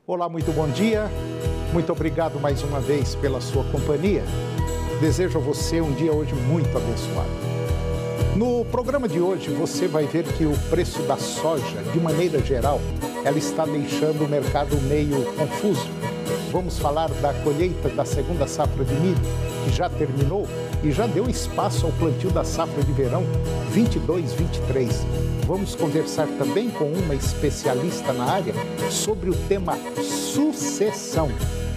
Olá, muito bom dia. Muito obrigado mais uma vez pela sua companhia. Desejo a você um dia hoje muito abençoado. No programa de hoje, você vai ver que o preço da soja, de maneira geral, ela está deixando o mercado meio confuso. Vamos falar da colheita da segunda safra de milho, que já terminou e já deu espaço ao plantio da safra de verão 22-23. Vamos conversar também com uma especialista na área sobre o tema sucessão.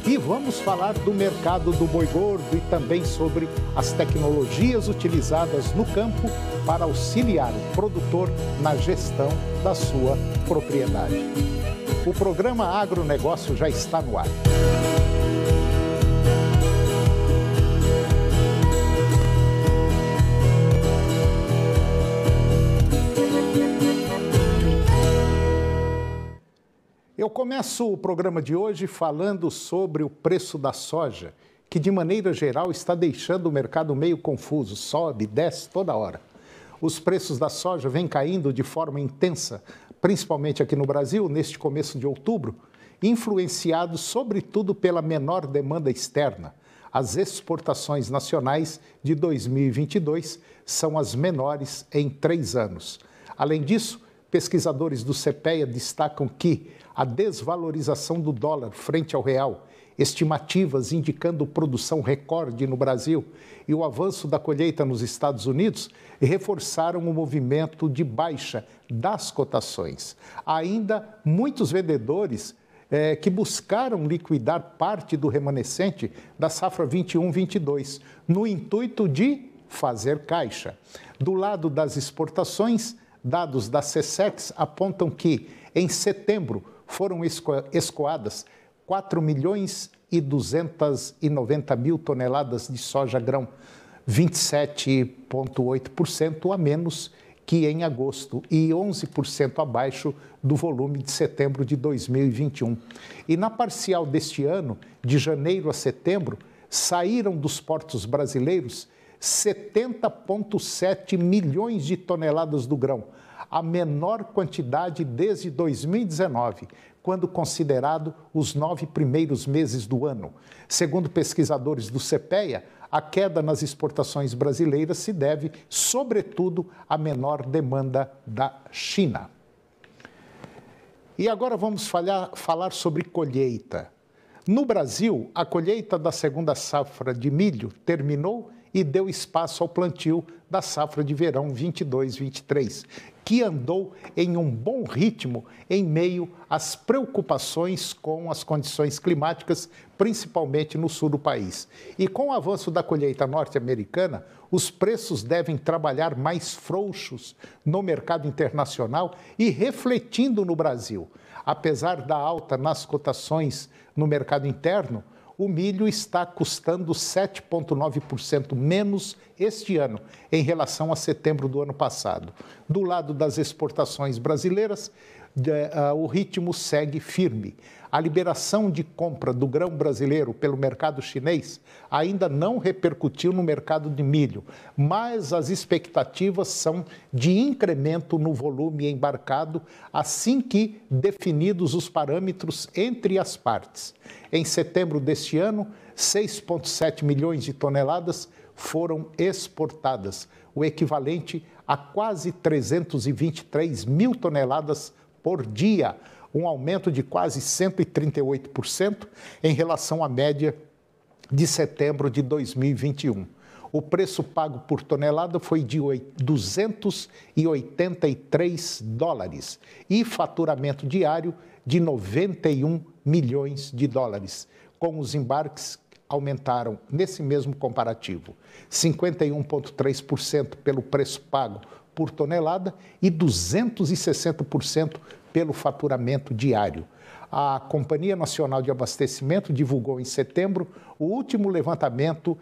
E vamos falar do mercado do boi gordo e também sobre as tecnologias utilizadas no campo para auxiliar o produtor na gestão da sua propriedade. O programa Agronegócio já está no ar. Eu começo o programa de hoje falando sobre o preço da soja, que de maneira geral está deixando o mercado meio confuso, sobe, desce toda hora. Os preços da soja vêm caindo de forma intensa, principalmente aqui no Brasil, neste começo de outubro, influenciados sobretudo pela menor demanda externa. As exportações nacionais de 2022 são as menores em 3 anos. Além disso, pesquisadores do CPEA destacam que a desvalorização do dólar frente ao real, estimativas indicando produção recorde no Brasil e o avanço da colheita nos Estados Unidos reforçaram o movimento de baixa das cotações. Ainda muitos vendedores que buscaram liquidar parte do remanescente da safra 21-22, no intuito de fazer caixa. Do lado das exportações, dados da SECEX apontam que, em setembro, foram escoadas 4.290.000 toneladas de soja grão, 27,8% a menos que em agosto e 11% abaixo do volume de setembro de 2021. E na parcial deste ano, de janeiro a setembro, saíram dos portos brasileiros 70,7 milhões de toneladas do grão, a menor quantidade desde 2019, quando considerado os 9 primeiros meses do ano. Segundo pesquisadores do CPEA, a queda nas exportações brasileiras se deve, sobretudo, à menor demanda da China. E agora vamos falar sobre colheita. No Brasil, a colheita da segunda safra de milho terminou e deu espaço ao plantio da safra de verão 22-23, que andou em um bom ritmo em meio às preocupações com as condições climáticas, principalmente no sul do país. E com o avanço da colheita norte-americana, os preços devem trabalhar mais frouxos no mercado internacional e refletindo no Brasil. Apesar da alta nas cotações no mercado interno, o milho está custando 7,9% menos este ano, em relação a setembro do ano passado. Do lado das exportações brasileiras, o ritmo segue firme. A liberação de compra do grão brasileiro pelo mercado chinês ainda não repercutiu no mercado de milho, mas as expectativas são de incremento no volume embarcado assim que definidos os parâmetros entre as partes. Em setembro deste ano, 6,7 milhões de toneladas foram exportadas, o equivalente a quase 323 mil toneladas por dia, um aumento de quase 138% em relação à média de setembro de 2021. O preço pago por tonelada foi de 283 dólares e faturamento diário de 91 milhões de dólares, com os embarques aumentaram nesse mesmo comparativo 51,3% pelo preço pago por tonelada e 260% pelo faturamento diário. A Companhia Nacional de Abastecimento divulgou em setembro o último levantamento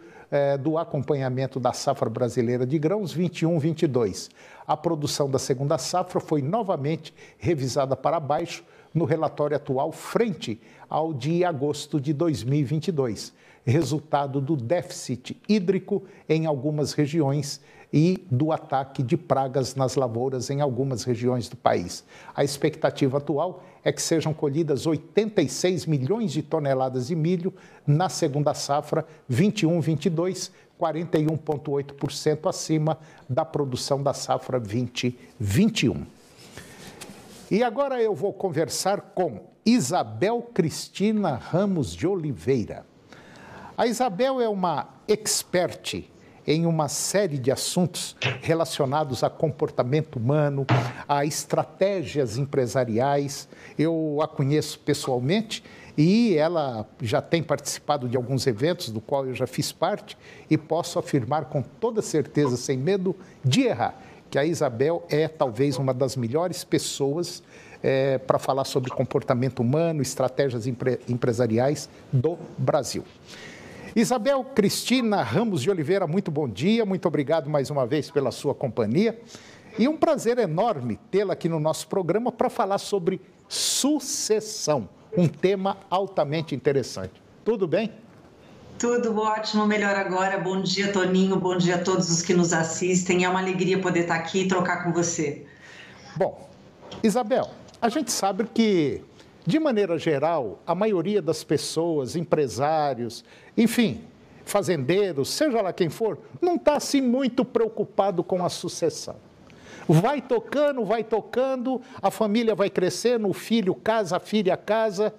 do acompanhamento da safra brasileira de grãos 21-22. A produção da segunda safra foi novamente revisada para baixo no relatório atual frente ao de agosto de 2022, resultado do déficit hídrico em algumas regiões e do ataque de pragas nas lavouras em algumas regiões do país. A expectativa atual é que sejam colhidas 86 milhões de toneladas de milho na segunda safra 21-22, 41,8% acima da produção da safra 20-21. E agora eu vou conversar com Isabel Cristina Ramos de Oliveira. A Isabel é uma expert em uma série de assuntos relacionados a comportamento humano, a estratégias empresariais. Eu a conheço pessoalmente e ela já tem participado de alguns eventos do qual eu já fiz parte e posso afirmar com toda certeza, sem medo de errar, que a Isabel é talvez uma das melhores pessoas para falar sobre comportamento humano, estratégias empresariais do Brasil. Isabel Cristina Ramos de Oliveira, muito bom dia, muito obrigado mais uma vez pela sua companhia e um prazer enorme tê-la aqui no nosso programa para falar sobre sucessão, um tema altamente interessante. Tudo bem? Tudo ótimo, melhor agora. Bom dia, Toninho, bom dia a todos os que nos assistem. É uma alegria poder estar aqui e trocar com você. Bom, Isabel, a gente sabe que, de maneira geral, a maioria das pessoas, empresários, enfim, fazendeiros, seja lá quem for, não está assim muito preocupado com a sucessão. Vai tocando, a família vai crescendo, o filho casa, a filha casa,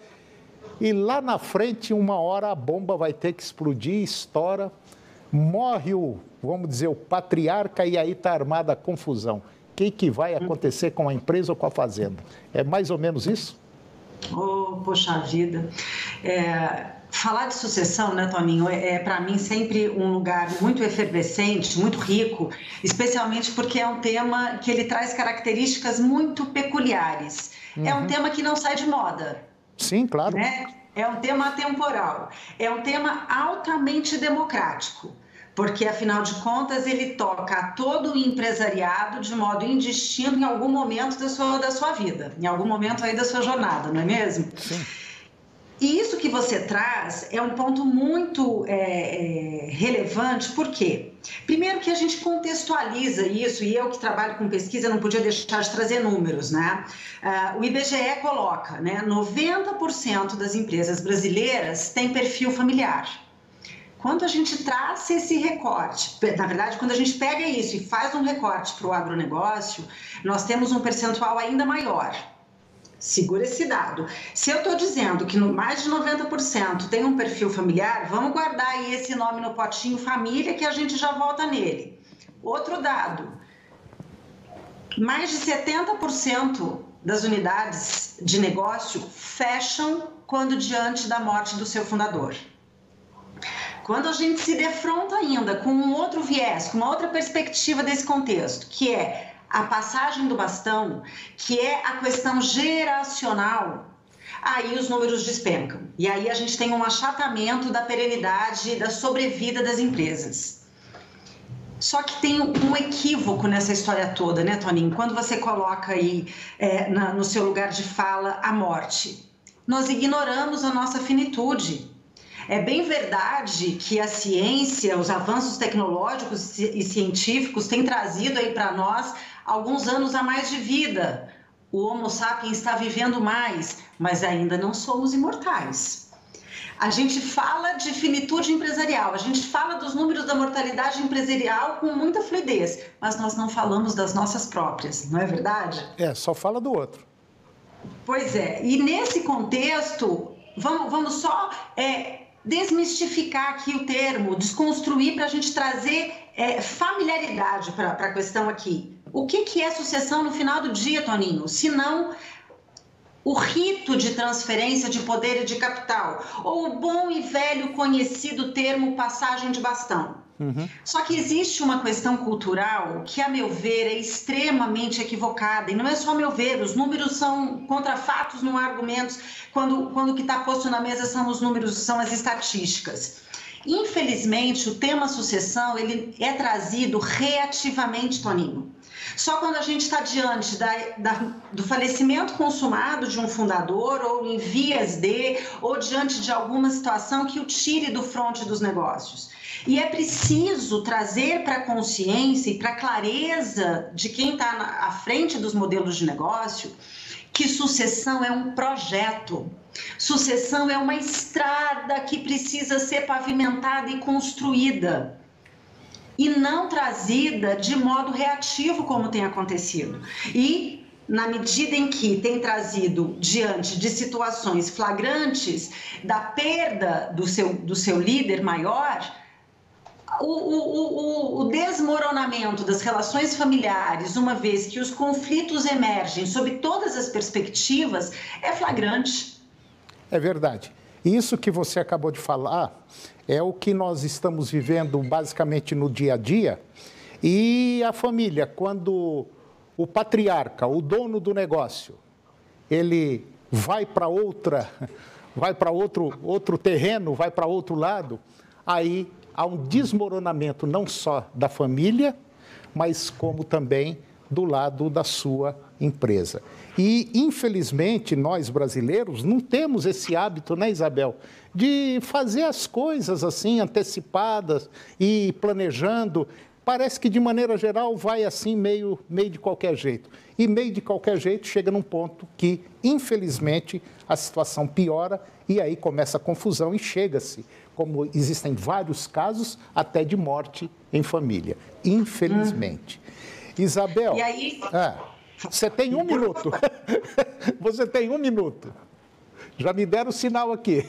e lá na frente, uma hora, a bomba vai ter que explodir, estoura, morre vamos dizer, o patriarca e aí está armada a confusão. O que vai acontecer com a empresa ou com a fazenda? É mais ou menos isso? Oh, poxa vida. Falar de sucessão, né, Toninho, para mim sempre um lugar muito efervescente, muito rico, especialmente porque é um tema que ele traz características muito peculiares. É um tema que não sai de moda. Sim, claro. Né? É um tema atemporal. É um tema altamente democrático, porque, afinal de contas, ele toca a todo o empresariado de modo indistinto em algum momento da sua vida, em algum momento aí da sua jornada, não é mesmo? Sim. E isso que você traz é um ponto muito relevante, por quê? Primeiro que a gente contextualiza isso, e eu que trabalho com pesquisa não podia deixar de trazer números, né? O IBGE coloca, né, 90% das empresas brasileiras têm perfil familiar. Quando a gente traz esse recorte, na verdade, quando a gente pega isso e faz um recorte para o agronegócio, nós temos um percentual ainda maior. Segura esse dado. Se eu estou dizendo que mais de 90% tem um perfil familiar, vamos guardar aí esse nome no potinho família que a gente já volta nele. Outro dado, mais de 70% das unidades de negócio fecham quando diante da morte do seu fundador. Quando a gente se defronta ainda com um outro viés, com uma outra perspectiva desse contexto, que é a passagem do bastão, que é a questão geracional, aí os números despencam. E aí a gente tem um achatamento da perenidade, da sobrevida das empresas. Só que tem um equívoco nessa história toda, né, Toninho? Quando você coloca aí no seu lugar de fala a morte, nós ignoramos a nossa finitude. É bem verdade que a ciência, os avanços tecnológicos e científicos têm trazido aí para nós alguns anos a mais de vida. O Homo sapiens está vivendo mais, mas ainda não somos imortais. A gente fala de finitude empresarial, a gente fala dos números da mortalidade empresarial com muita fluidez, mas nós não falamos das nossas próprias, não é verdade? Só fala do outro. Pois é, e nesse contexto, vamos só desmistificar aqui o termo, desconstruir para a gente trazer familiaridade para a questão aqui. O que é sucessão no final do dia, Toninho? Se não o rito de transferência de poder e de capital, ou o bom e velho conhecido termo passagem de bastão. Só que existe uma questão cultural que, a meu ver, é extremamente equivocada. E não é só a meu ver, os números são contra fatos, não há argumentos, quando o que está posto na mesa são os números, são as estatísticas. Infelizmente, o tema sucessão ele é trazido reativamente, Toninho. Só quando a gente está diante do falecimento consumado de um fundador, ou em vias de, ou diante de alguma situação que o tire do fronte dos negócios. E é preciso trazer para a consciência e para a clareza de quem está à frente dos modelos de negócio que sucessão é um projeto. Sucessão é uma estrada que precisa ser pavimentada e construída. E não trazida de modo reativo, como tem acontecido. E, na medida em que tem trazido diante de situações flagrantes da perda do seu líder maior, o desmoronamento das relações familiares, uma vez que os conflitos emergem sob todas as perspectivas, é flagrante. É verdade. Isso que você acabou de falar é o que nós estamos vivendo basicamente no dia a dia. E a família, quando o patriarca, o dono do negócio, ele vai para outro terreno, vai para outro lado, aí há um desmoronamento não só da família, mas como também do lado da sua empresa. E, infelizmente, nós brasileiros não temos esse hábito, né, Isabel, de fazer as coisas assim, antecipadas e planejando. Parece que, de maneira geral, vai assim meio de qualquer jeito. E meio de qualquer jeito chega num ponto que, infelizmente, a situação piora e aí começa a confusão e chega-se, como existem vários casos, até de morte em família, infelizmente. Isabel, e aí... você tem 1 minuto. Você tem 1 minuto. Já me deram o sinal aqui.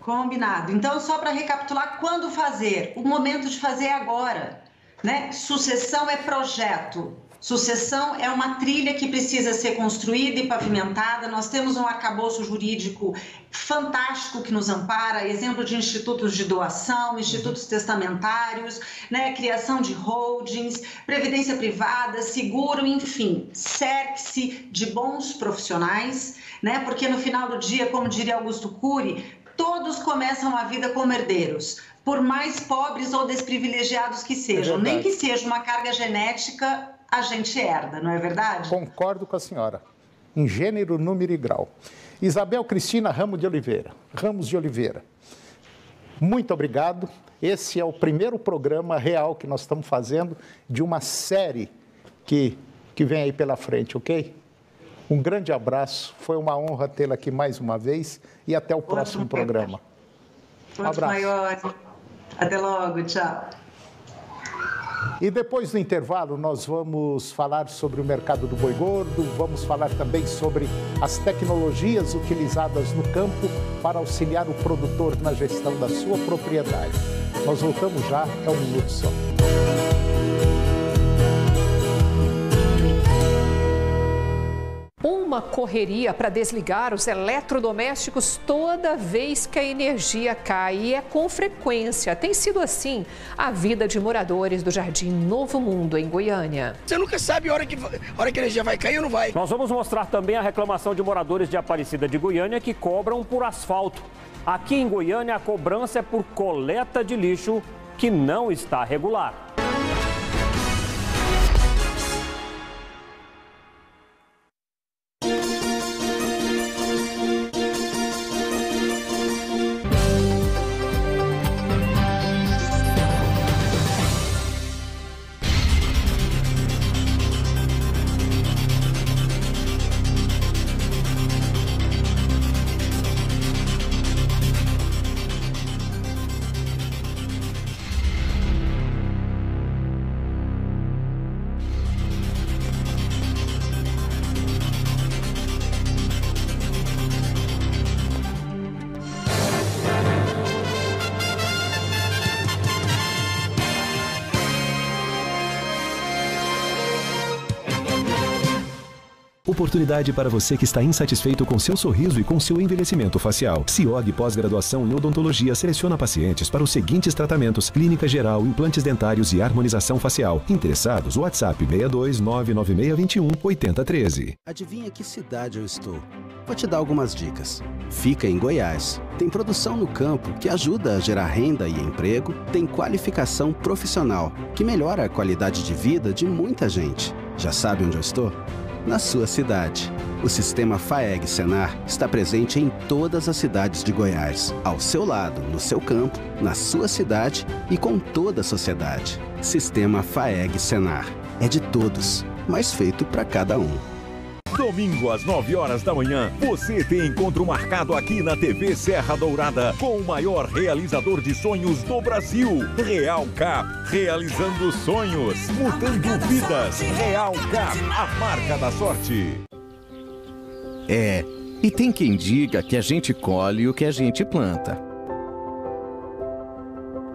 Combinado. Então, só para recapitular, quando fazer? O momento de fazer é agora, né? Sucessão é projeto. Sucessão é uma trilha que precisa ser construída e pavimentada. Nós temos um arcabouço jurídico fantástico que nos ampara, exemplo de institutos de doação, institutos testamentários, né, criação de holdings, previdência privada, seguro, enfim, cerque-se de bons profissionais, né, porque no final do dia, como diria Augusto Cury, todos começam a vida como herdeiros, por mais pobres ou desprivilegiados que sejam, nem que seja uma carga genética, a gente herda, não é verdade? Concordo com a senhora, em gênero, número e grau. Isabel Cristina Ramos de Oliveira, muito obrigado. Esse é o primeiro programa real que nós estamos fazendo de uma série que vem aí pela frente, ok? Um grande abraço, foi uma honra tê-la aqui mais uma vez e até o próximo programa. Um abraço. Maior. Até logo, tchau. E depois do intervalo, nós vamos falar sobre o mercado do boi gordo, vamos falar também sobre as tecnologias utilizadas no campo para auxiliar o produtor na gestão da sua propriedade. Nós voltamos já, é 1 minuto só. Uma correria para desligar os eletrodomésticos toda vez que a energia cai, e é com frequência. Tem sido assim a vida de moradores do Jardim Novo Mundo, em Goiânia. Você nunca sabe a hora que a energia vai cair ou não vai. Nós vamos mostrar também a reclamação de moradores de Aparecida de Goiânia que cobram por asfalto. Aqui em Goiânia, a cobrança é por coleta de lixo que não está regular. Oportunidade para você que está insatisfeito com seu sorriso e com seu envelhecimento facial. CIOG Pós-Graduação em Odontologia seleciona pacientes para os seguintes tratamentos: clínica geral, implantes dentários e harmonização facial. Interessados, WhatsApp 62 99621 8013. Adivinha que cidade eu estou? Vou te dar algumas dicas. Fica em Goiás. Tem produção no campo que ajuda a gerar renda e emprego. Tem qualificação profissional que melhora a qualidade de vida de muita gente. Já sabe onde eu estou? Na sua cidade. O sistema FAEG Senar está presente em todas as cidades de Goiás. Ao seu lado, no seu campo, na sua cidade e com toda a sociedade. Sistema FAEG Senar. É de todos, mas feito para cada um. Domingo às 9 horas da manhã, você tem encontro marcado aqui na TV Serra Dourada com o maior realizador de sonhos do Brasil, Real Cap, realizando sonhos, mudando vidas. Real Cap, a marca da sorte. E tem quem diga que a gente colhe o que a gente planta.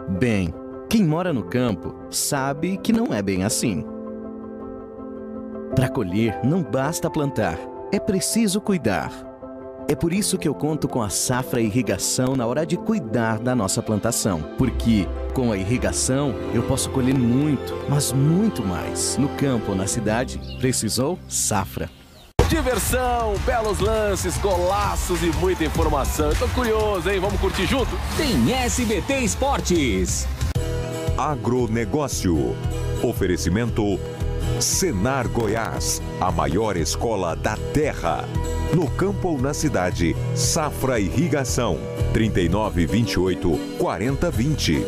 Bem, quem mora no campo sabe que não é bem assim. Para colher, não basta plantar, é preciso cuidar. É por isso que eu conto com a Safra Irrigação na hora de cuidar da nossa plantação. Porque com a irrigação, eu posso colher muito, mas muito mais. No campo ou na cidade, precisou Safra. Diversão, belos lances, golaços e muita informação. Eu tô curioso, hein? Vamos curtir junto? Tem SBT Esportes. Agronegócio. Oferecimento Senar Goiás, a maior escola da terra. No campo ou na cidade, Safra Irrigação, 3928 4020.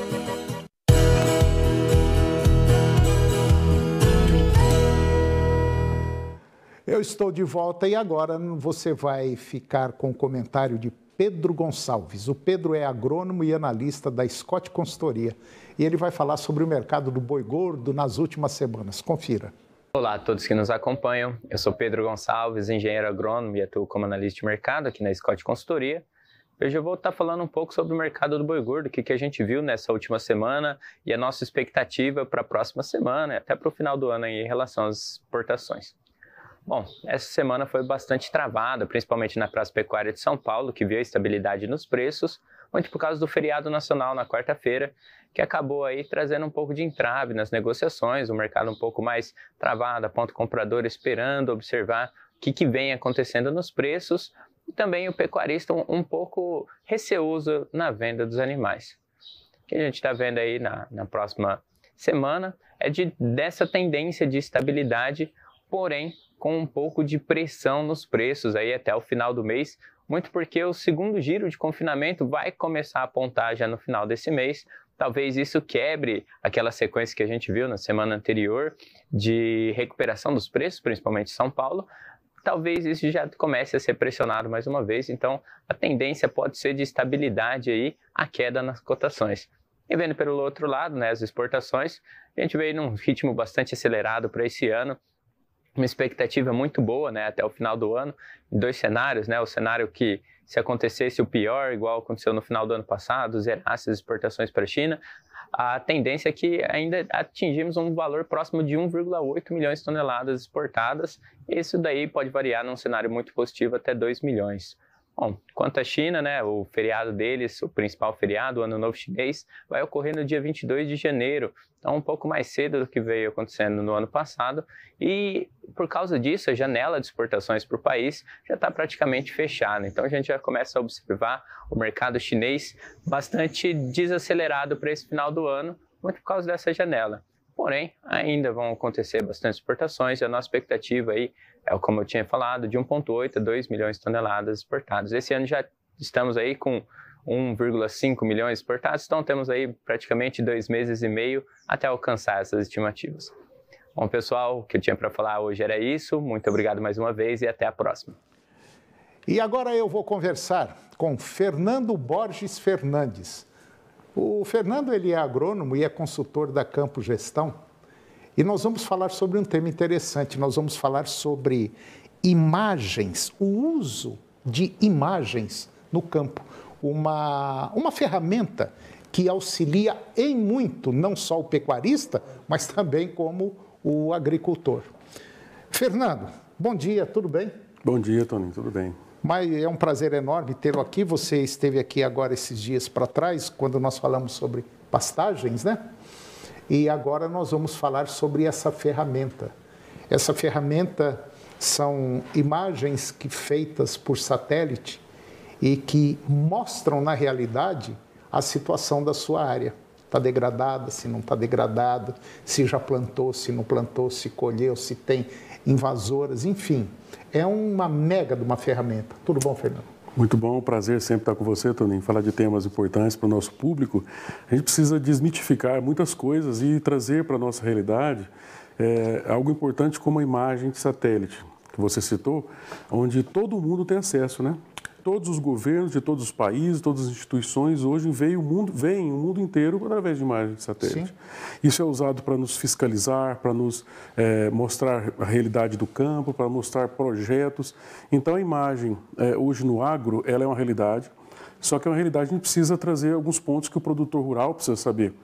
Eu estou de volta e agora você vai ficar com o comentário de Pedro Gonçalves. O Pedro é agrônomo e analista da Scott Consultoria e ele vai falar sobre o mercado do boi gordo nas últimas semanas. Confira. Olá a todos que nos acompanham. Eu sou Pedro Gonçalves, engenheiro agrônomo e atuo como analista de mercado aqui na Scott Consultoria. Hoje eu vou estar falando um pouco sobre o mercado do boi gordo, o que a gente viu nessa última semana e a nossa expectativa para a próxima semana e até para o final do ano em relação às exportações. Bom, essa semana foi bastante travada, principalmente na Praça Pecuária de São Paulo, que viu a estabilidade nos preços, muito por causa do feriado nacional na quarta-feira, que acabou aí trazendo um pouco de entrave nas negociações, o mercado um pouco mais travado, a ponto comprador esperando observar o que vem acontecendo nos preços, e também o pecuarista um pouco receoso na venda dos animais. O que a gente está vendo aí na próxima semana é dessa tendência de estabilidade, porém com um pouco de pressão nos preços aí até o final do mês, muito porque o segundo giro de confinamento vai começar a apontar já no final desse mês. Talvez isso quebre aquela sequência que a gente viu na semana anterior de recuperação dos preços, principalmente em São Paulo. Talvez isso já comece a ser pressionado mais uma vez, então a tendência pode ser de estabilidade aí, a queda nas cotações. E vendo pelo outro lado, né, as exportações, a gente veio num ritmo bastante acelerado para esse ano, uma expectativa muito boa, né, até o final do ano, em dois cenários, né, o cenário que se acontecesse o pior, igual aconteceu no final do ano passado, zerasse as exportações para a China, a tendência é que ainda atingimos um valor próximo de 1,8 milhões de toneladas exportadas, e isso daí pode variar num cenário muito positivo até 2 milhões. Bom, quanto à China, né, o feriado deles, o principal feriado, o Ano Novo Chinês, vai ocorrer no dia 22 de janeiro, então um pouco mais cedo do que veio acontecendo no ano passado, e por causa disso a janela de exportações para o país já está praticamente fechada, então a gente já começa a observar o mercado chinês bastante desacelerado para esse final do ano, muito por causa dessa janela. Porém, ainda vão acontecer bastante exportações e a nossa expectativa aí é, como eu tinha falado, de 1,8 a 2 milhões de toneladas exportadas. Esse ano já estamos aí com 1,5 milhões exportados, então temos aí praticamente 2 meses e meio até alcançar essas estimativas. Bom, pessoal, o que eu tinha para falar hoje era isso. Muito obrigado mais uma vez e até a próxima. E agora eu vou conversar com Fernando Borges Fernandes. O Fernando ele é agrônomo e é consultor da Campo Gestão. E nós vamos falar sobre um tema interessante. Nós vamos falar sobre imagens, o uso de imagens no campo. Uma ferramenta que auxilia em muito, não só o pecuarista, mas também como o agricultor. Fernando, Bom dia, tudo bem? Bom dia, Toninho, tudo bem. Mas é um prazer enorme tê-lo aqui. Você esteve aqui agora esses dias para trás, quando nós falamos sobre pastagens, né? E agora nós vamos falar sobre essa ferramenta. Essa ferramenta são imagens feitas por satélite e que mostram, na realidade, a situação da sua área. Está degradada, se não está degradada, se já plantou, se não plantou, se colheu, se tem invasoras, enfim. É uma mega de uma ferramenta. Tudo bom, Fernando? Muito bom, prazer sempre estar com você, Toninho, falar de temas importantes para o nosso público. A gente precisa desmitificar muitas coisas e trazer para a nossa realidade algo importante como a imagem de satélite, que você citou, onde todo mundo tem acesso, né? Todos os governos de todos os países, todas as instituições, hoje veem o mundo inteiro através de imagens de satélite. Sim. Isso é usado para nos fiscalizar, para nos mostrar a realidade do campo, para mostrar projetos. Então, a imagem, hoje no agro, ela é uma realidade, só que é uma realidade que a gente precisa trazer alguns pontos que o produtor rural precisa saber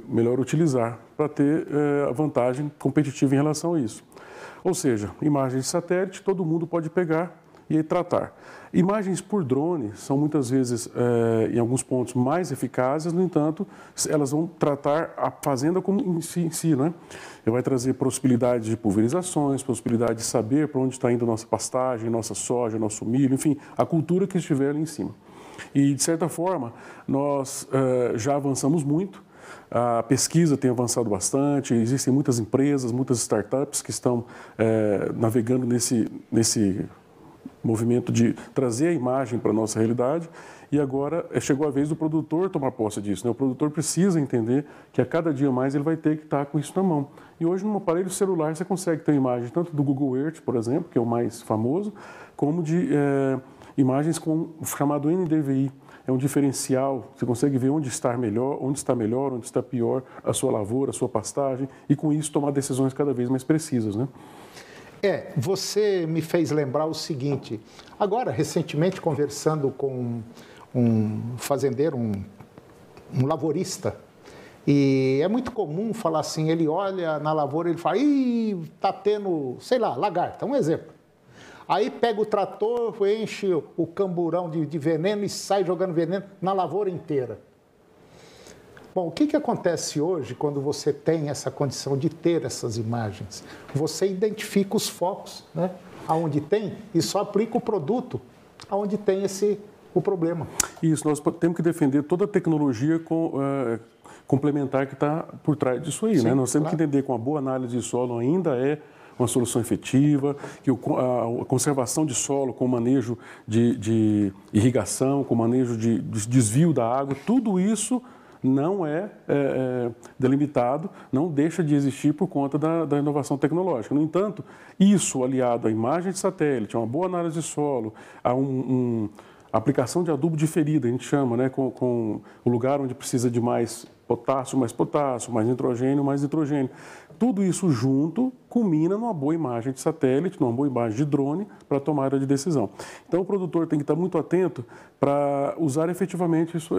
melhor utilizar para ter a vantagem competitiva em relação a isso. Ou seja, imagens de satélite, todo mundo pode pegar e tratar. Imagens por drone são muitas vezes, em alguns pontos, mais eficazes, no entanto, elas vão tratar a fazenda como em si, né? Vai trazer possibilidades de pulverizações, possibilidade de saber para onde está indo a nossa pastagem, nossa soja, nosso milho, enfim, a cultura que estiver ali em cima. E, de certa forma, nós já avançamos muito. A pesquisa tem avançado bastante, existem muitas empresas, muitas startups que estão navegando nesse movimento de trazer a imagem para a nossa realidade, e agora chegou a vez do produtor tomar posse disso, né? O produtor precisa entender que a cada dia mais ele vai ter que estar com isso na mão. E hoje, num aparelho celular, você consegue ter imagem tanto do Google Earth, por exemplo, que é o mais famoso, como de imagens com o chamado NDVI. É um diferencial, você consegue ver onde está melhor, onde está pior a sua lavoura, a sua pastagem, e com isso tomar decisões cada vez mais precisas, né? Você me fez lembrar o seguinte, agora, recentemente, conversando com um fazendeiro, um lavorista, e é muito comum falar assim, ele olha na lavoura e ele fala, está tendo, sei lá, lagarta, um exemplo. Aí pega o trator, enche o camburão de veneno e sai jogando veneno na lavoura inteira. Bom, o que acontece hoje quando você tem essa condição de ter essas imagens? Você identifica os focos, né? Aonde tem, e só aplica o produto aonde tem o problema. Isso, nós temos que defender toda a tecnologia complementar que está por trás disso aí, né? Nós temos que entender que uma boa análise de solo ainda é uma solução efetiva, que a conservação de solo com manejo de irrigação, com manejo de desvio da água, tudo isso não é delimitado, não deixa de existir por conta da inovação tecnológica. No entanto, isso aliado à imagem de satélite, a uma boa análise de solo, a a aplicação de adubo diferida, a gente chama, né, com o lugar onde precisa de mais potássio, mais nitrogênio, tudo isso junto culmina numa boa imagem de satélite, numa boa imagem de drone para a tomada de decisão. Então, o produtor tem que estar muito atento para usar efetivamente isso.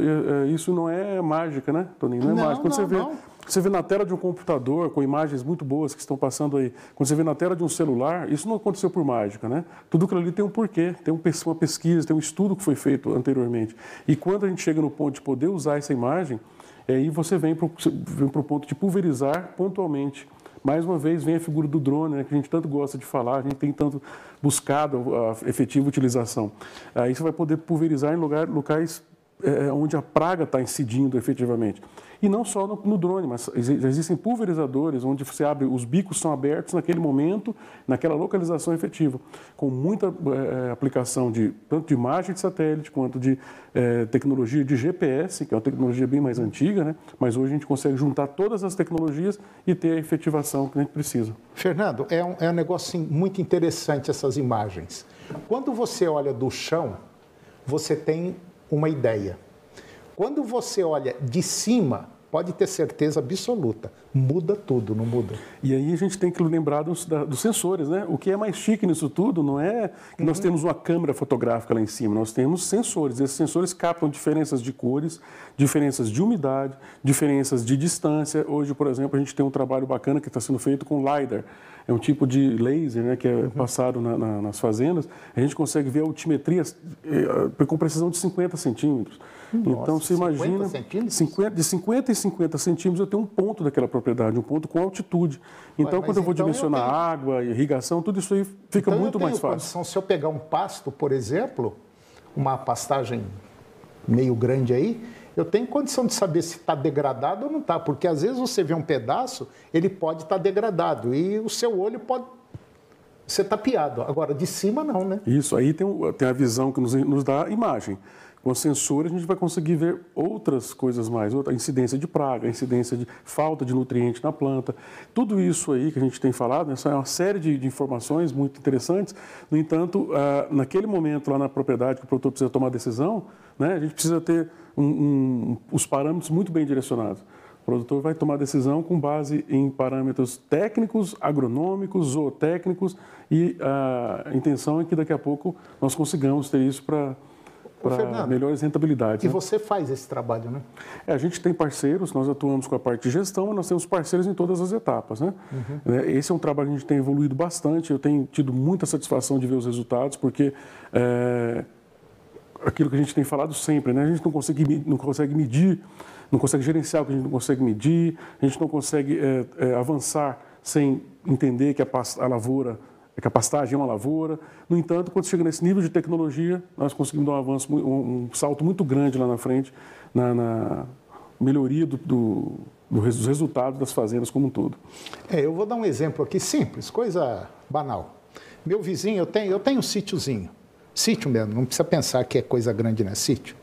Isso não é mágica, né, Toninho? Não é mágica. Quando você vê na tela de um computador, com imagens muito boas que estão passando aí, quando você vê na tela de um celular, isso não aconteceu por mágica, né? Tudo aquilo ali tem um porquê, tem uma pesquisa, tem um estudo que foi feito anteriormente. E quando a gente chega no ponto de poder usar essa imagem, aí você vem para o ponto de pulverizar pontualmente. Mais uma vez, vem a figura do drone, né, que a gente tanto gosta de falar, a gente tem tanto buscado a efetiva utilização. Aí você vai poder pulverizar em locais onde a praga está incidindo efetivamente. E não só no drone, mas existem pulverizadores onde você abre, os bicos são abertos naquele momento, naquela localização efetiva, com muita aplicação tanto de imagem de satélite quanto de tecnologia de GPS, que é uma tecnologia bem mais antiga, né? Mas hoje a gente consegue juntar todas as tecnologias e ter a efetivação que a gente precisa. Fernando, é um negócio muito interessante essas imagens. Quando você olha do chão, você tem uma ideia. Quando você olha de cima, pode ter certeza absoluta, muda tudo, não muda? E aí a gente tem que lembrar dos sensores, né? O que é mais chique nisso tudo não é que nós temos uma câmera fotográfica lá em cima, nós temos sensores. Esses sensores captam diferenças de cores, diferenças de umidade, diferenças de distância. Hoje, por exemplo, a gente tem um trabalho bacana que está sendo feito com LiDAR. É um tipo de laser, né, que é passado nas fazendas. A gente consegue ver a altimetria com precisão de 50 centímetros. Nossa, então, você imagina, de 50 e 50 centímetros eu tenho um ponto daquela propriedade, um ponto com altitude. Então, quando eu vou dimensionar água, irrigação, tudo isso aí fica muito mais fácil. Se eu pegar um pasto, por exemplo, uma pastagem meio grande aí, eu tenho condição de saber se está degradado ou não está, porque às vezes você vê um pedaço, ele pode estar degradado e o seu olho pode ser tapeado. Agora, de cima não, né? Isso, aí tem a visão que nos dá a imagem. Com os sensores a gente vai conseguir ver outras coisas mais, a incidência de praga, a incidência de falta de nutriente na planta. Tudo isso aí que a gente tem falado, essa é uma série de informações muito interessantes. No entanto, naquele momento lá na propriedade que o produtor precisa tomar decisão, né, a gente precisa ter os parâmetros muito bem direcionados. O produtor vai tomar decisão com base em parâmetros técnicos, agronômicos, zootécnicos e a intenção é que daqui a pouco nós consigamos ter isso para melhores rentabilidades. E você faz esse trabalho, né? A gente tem parceiros, nós atuamos com a parte de gestão, mas nós temos parceiros em todas as etapas, né? Esse é um trabalho que a gente tem evoluído bastante, eu tenho tido muita satisfação de ver os resultados, porque aquilo que a gente tem falado sempre, né? A gente não consegue medir, não consegue gerenciar o que a gente não consegue medir, a gente não consegue avançar sem entender que a lavoura, que a pastagem é uma lavoura. No entanto, quando chega nesse nível de tecnologia, nós conseguimos dar um avanço, um salto muito grande lá na frente, na melhoria dos resultados das fazendas como um todo. Eu vou dar um exemplo aqui simples, coisa banal. Meu vizinho, eu tenho um sítiozinho, sítio mesmo, não precisa pensar que é coisa grande, né? Sítio.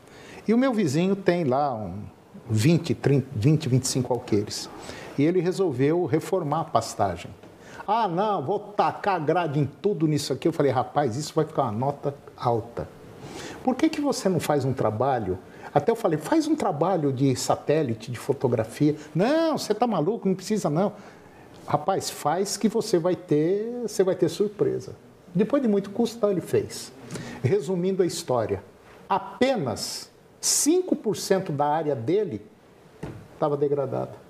E o meu vizinho tem lá 20, 25 alqueires. E ele resolveu reformar a pastagem. Ah, não, vou tacar grade em tudo nisso aqui. Eu falei, rapaz, isso vai ficar uma nota alta. Por que você não faz um trabalho? Até eu falei, faz um trabalho de satélite, de fotografia. Não, você está maluco, não precisa não. Rapaz, faz que você vai ter surpresa. Depois de muito custo, ele fez. Resumindo a história, apenas 5% da área dele estava degradada.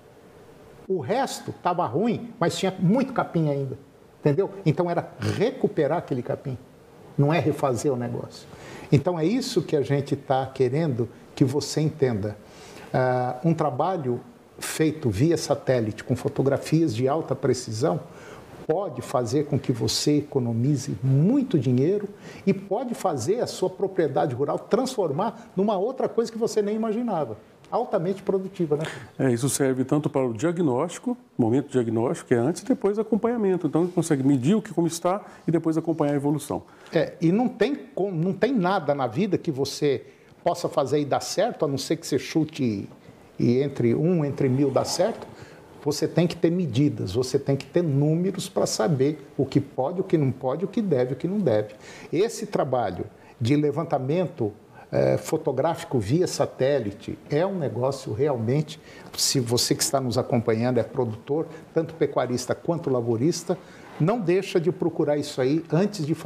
O resto estava ruim, mas tinha muito capim ainda, entendeu? Então era recuperar aquele capim, não é refazer o negócio. Então é isso que a gente está querendo que você entenda. Um trabalho feito via satélite, com fotografias de alta precisão, pode fazer com que você economize muito dinheiro e pode fazer a sua propriedade rural transformar numa outra coisa que você nem imaginava. Altamente produtiva, né? Isso serve tanto para o diagnóstico, momento diagnóstico, que é antes e depois acompanhamento. Então, ele consegue medir como está e depois acompanhar a evolução. E não tem nada na vida que você possa fazer e dar certo, a não ser que você chute e entre 1000 dá certo. Você tem que ter medidas, você tem que ter números para saber o que pode, o que não pode, o que deve, o que não deve. Esse trabalho de levantamento fotográfico via satélite é um negócio realmente, se você que está nos acompanhando é produtor, tanto pecuarista quanto lavorista, não deixa de procurar isso aí antes de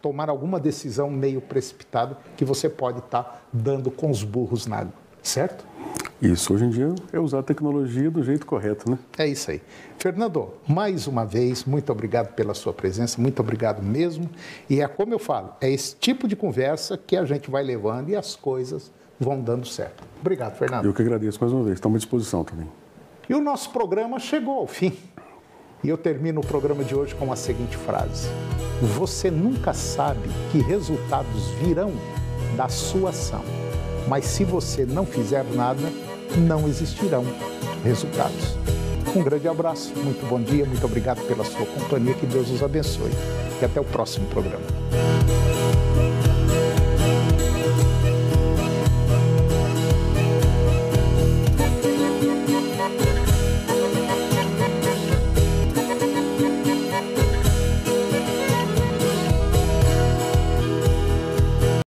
tomar alguma decisão meio precipitada que você pode estar dando com os burros na água, certo? Isso, hoje em dia, é usar a tecnologia do jeito correto, né? É isso aí. Fernando, mais uma vez, muito obrigado pela sua presença, muito obrigado mesmo. E é como eu falo, é esse tipo de conversa que a gente vai levando e as coisas vão dando certo. Obrigado, Fernando. Eu que agradeço mais uma vez, estamos à disposição também. E o nosso programa chegou ao fim. E eu termino o programa de hoje com a seguinte frase: você nunca sabe que resultados virão da sua ação, mas se você não fizer nada, não existirão resultados. Um grande abraço, muito bom dia, muito obrigado pela sua companhia, que Deus os abençoe. E até o próximo programa.